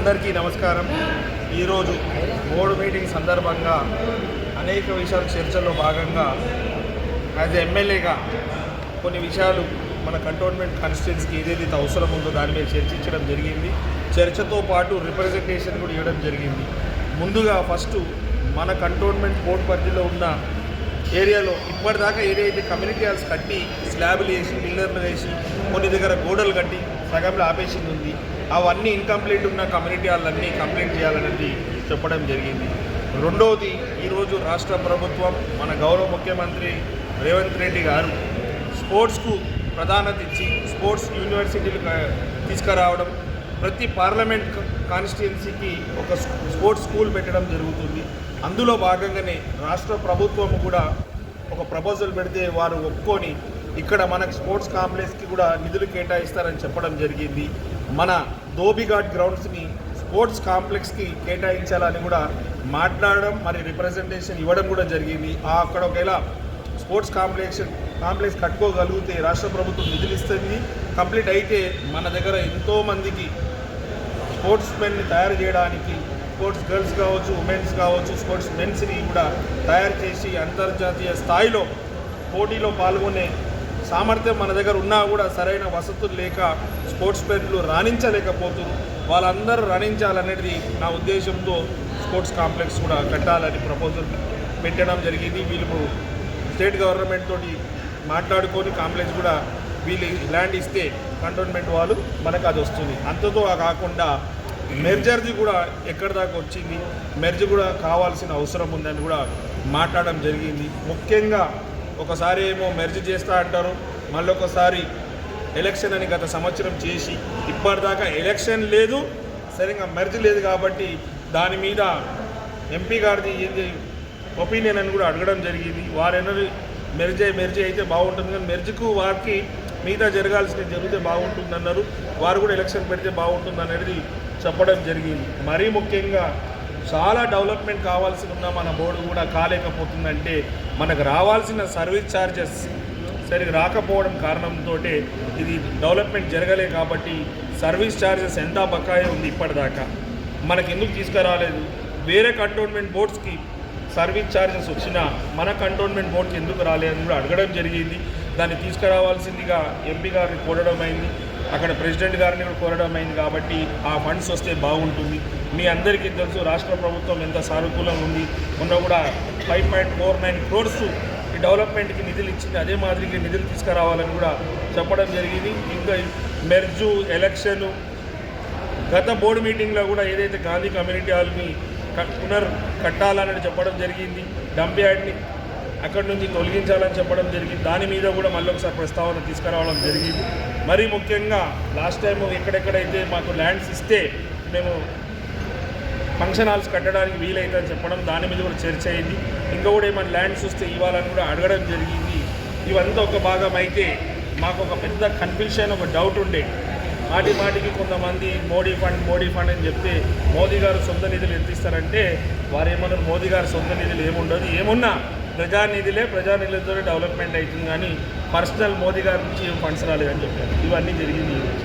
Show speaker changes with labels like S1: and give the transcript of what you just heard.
S1: అందరికీ నమస్కారం. ఈరోజు బోర్డు మీటింగ్ సందర్భంగా అనేక విషయాలు చర్చలో భాగంగా యాజ్ ఎమ్మెల్యేగా కొన్ని విషయాలు మన కంటోన్మెంట్ కాన్స్టిట్యున్సీకి ఏదైతే అవసరం ఉందో దాని మీద చర్చించడం జరిగింది. చర్చతో పాటు రిప్రజెంటేషన్ కూడా ఇవ్వడం జరిగింది. ముందుగా ఫస్ట్ మన కంటోన్మెంట్ బోర్డు పరిధిలో ఉన్న ఏరియాలో ఇప్పటిదాకా ఏదైతే కమ్యూనిటీ హాల్స్ కట్టి స్లాబ్లు వేసి పిల్లర్లు వేసి కొన్ని దగ్గర గోడలు కట్టి సగంలో ఆపేసింది ఉంది, అవన్నీ ఇన్కంప్లీట్ ఉన్న కమ్యూనిటీ హాల్లన్నీ కంప్లీట్ చేయాలనేది చెప్పడం జరిగింది. రెండవది, ఈరోజు రాష్ట్ర ప్రభుత్వం మన గౌరవ ముఖ్యమంత్రి రేవంత్ రెడ్డి గారు స్పోర్ట్స్కు ప్రాధాన్యత ఇచ్చి స్పోర్ట్స్ యూనివర్సిటీలు తీసుకురావడం, ప్రతి పార్లమెంట్ కాన్స్టిట్యున్సీకి ఒక స్పోర్ట్స్ స్కూల్ పెట్టడం జరుగుతుంది. అందులో భాగంగానే రాష్ట్ర ప్రభుత్వం కూడా ఒక ప్రపోజల్ పెడితే వారు ఒప్పుకొని ఇక్కడ మనకు స్పోర్ట్స్ కాంప్లెక్స్కి కూడా నిధులు కేటాయిస్తారని చెప్పడం జరిగింది. మన ధోబిఘాట్ గ్రౌండ్స్ని స్పోర్ట్స్ కాంప్లెక్స్కి కేటాయించాలని కూడా మాట్లాడడం, మరి రిప్రజెంటేషన్ ఇవ్వడం కూడా జరిగింది. అక్కడ ఒకవేళ స్పోర్ట్స్ కాంప్లెక్స్ కట్టుకోగలిగితే రాష్ట్ర ప్రభుత్వం నిధులు ఇస్తుంది. కంప్లీట్ అయితే మన దగ్గర ఎంతోమందికి స్పోర్ట్స్ మెన్ని తయారు చేయడానికి, స్పోర్ట్స్ గర్ల్స్ కావచ్చు, ఉమెన్స్ కావచ్చు, స్పోర్ట్స్ మెన్స్ని కూడా తయారు చేసి అంతర్జాతీయ స్థాయిలో పోటీలో పాల్గొనే సామర్థ్యం మన దగ్గర ఉన్నా కూడా సరైన వసతులు లేక స్పోర్ట్స్ మెన్లు రాణించలేకపోతున్నారు. వాళ్ళందరూ రాణించాలనేది నా ఉద్దేశంతో స్పోర్ట్స్ కాంప్లెక్స్ కూడా కట్టాలని ప్రపోజల్ పెట్టడం జరిగింది. వీళ్ళు స్టేట్ గవర్నమెంట్ తోటి మాట్లాడుకొని కాంప్లెక్స్ కూడా వీళ్ళు ల్యాండ్ ఇస్తే కంటోన్మెంట్ వాళ్ళు మనకు అది వస్తుంది. అంతతో కాకుండా మెర్జర్ది కూడా ఎక్కడి దాకా వచ్చింది, మెర్జ్ కూడా కావాల్సిన అవసరం ఉందని కూడా మాట్లాడడం జరిగింది. ముఖ్యంగా ఒకసారి ఏమో మెర్జ్ చేస్తా అంటారు, మళ్ళీ ఒకసారి ఎలక్షన్ అని గత సంవత్సరం చేసి ఇప్పటిదాకా ఎలక్షన్ లేదు, సరిగ్గా మెర్జ్ లేదు. కాబట్టి దాని మీద ఎంపీ గారిది ఏంది ఒపీనియన్ అని కూడా అడగడం జరిగింది. వారెన్నో మెర్జ్ అయితే బాగుంటుంది, కానీ మెర్జ్కు వారికి మిగతా జరగాల్సినవి జరిగితే బాగుంటుంది అన్నారు. వారు కూడా ఎలక్షన్ పెడితే బాగుంటుంది అనేది చెప్పడం జరిగింది. మరీ ముఖ్యంగా చాలా డెవలప్మెంట్ కావాల్సి ఉన్న మన బోర్డు కూడా కాలేకపోతుందంటే మనకు రావాల్సిన సర్వీస్ ఛార్జెస్ సరిగ్గా రాకపోవడం కారణంతో ఇది డెవలప్మెంట్ జరగలే. కాబట్టి సర్వీస్ ఛార్జెస్ ఎంత బకాయి ఉంది ఇప్పటిదాకా మనకు ఎందుకు తీసుకురాలేదు, వేరే కంటోన్మెంట్ బోర్డ్స్కి సర్వీస్ ఛార్జెస్ వచ్చినా మన కంటోన్మెంట్ బోర్డ్కి ఎందుకు రాలేదని కూడా అడగడం జరిగింది. దాన్ని తీసుకురావాల్సిందిగా ఎంపీ గారిని కోరడం అయింది, అక్కడ ప్రెసిడెంట్ గారిని కూడా కోరడం అయింది. కాబట్టి ఆ ఫండ్స్ వస్తే బాగుంటుంది. మీ అందరికీ తెలుసు రాష్ట్ర ప్రభుత్వం ఎంత సానుకూలంగా ఉంది. మొన్న కూడా 5.49 crores ఈ డెవలప్మెంట్కి నిధులు ఇచ్చింది. అదే మాదిరిగా నిధులు తీసుకురావాలని కూడా చెప్పడం జరిగింది. ఇంకా మెర్జు ఎలక్షను గత బోర్డు మీటింగ్లో కూడా ఏదైతే గాంధీ కమ్యూనిటీ హాల్ని కట్టాలని చెప్పడం జరిగింది, డంప్ యార్డ్ని అక్కడి నుంచి తొలగించాలని చెప్పడం జరిగింది. దాని మీద కూడా మళ్ళీ ఒకసారి ప్రస్తావన తీసుకురావడం జరిగింది. మరీ ముఖ్యంగా లాస్ట్ టైం ఎక్కడెక్కడైతే మాకు ల్యాండ్స్ ఇస్తే మేము ఫంక్షన్ హాల్స్ కట్టడానికి వీలైతుందని చెప్పడం, దాని మీద కూడా చర్చ అయింది. ఇంకా కూడా ఏమైనా ల్యాండ్స్ వస్తే ఇవ్వాలని కూడా అడగడం జరిగింది. ఇవంతా ఒక భాగం అయితే మాకు ఒక పెద్ద కన్ఫ్యూషన్, ఒక డౌట్ ఉండే. మాటికి కొంతమంది మోడీ ఫండ్ అని చెప్తే మోదీ గారు సొంత నిధులు ఎంత ఇస్తారంటే వారు ఏమన్నారు, మోదీ గారు సొంత నిధులు ఏముండదు, ఏమున్నా ప్రజానిధులతో డెవలప్మెంట్ అవుతుంది, కానీ పర్సనల్ మోదీ గారి నుంచి ఏం ఫండ్స్ రాలేదని చెప్పారు. ఇవన్నీ జరిగింది ఈరోజు.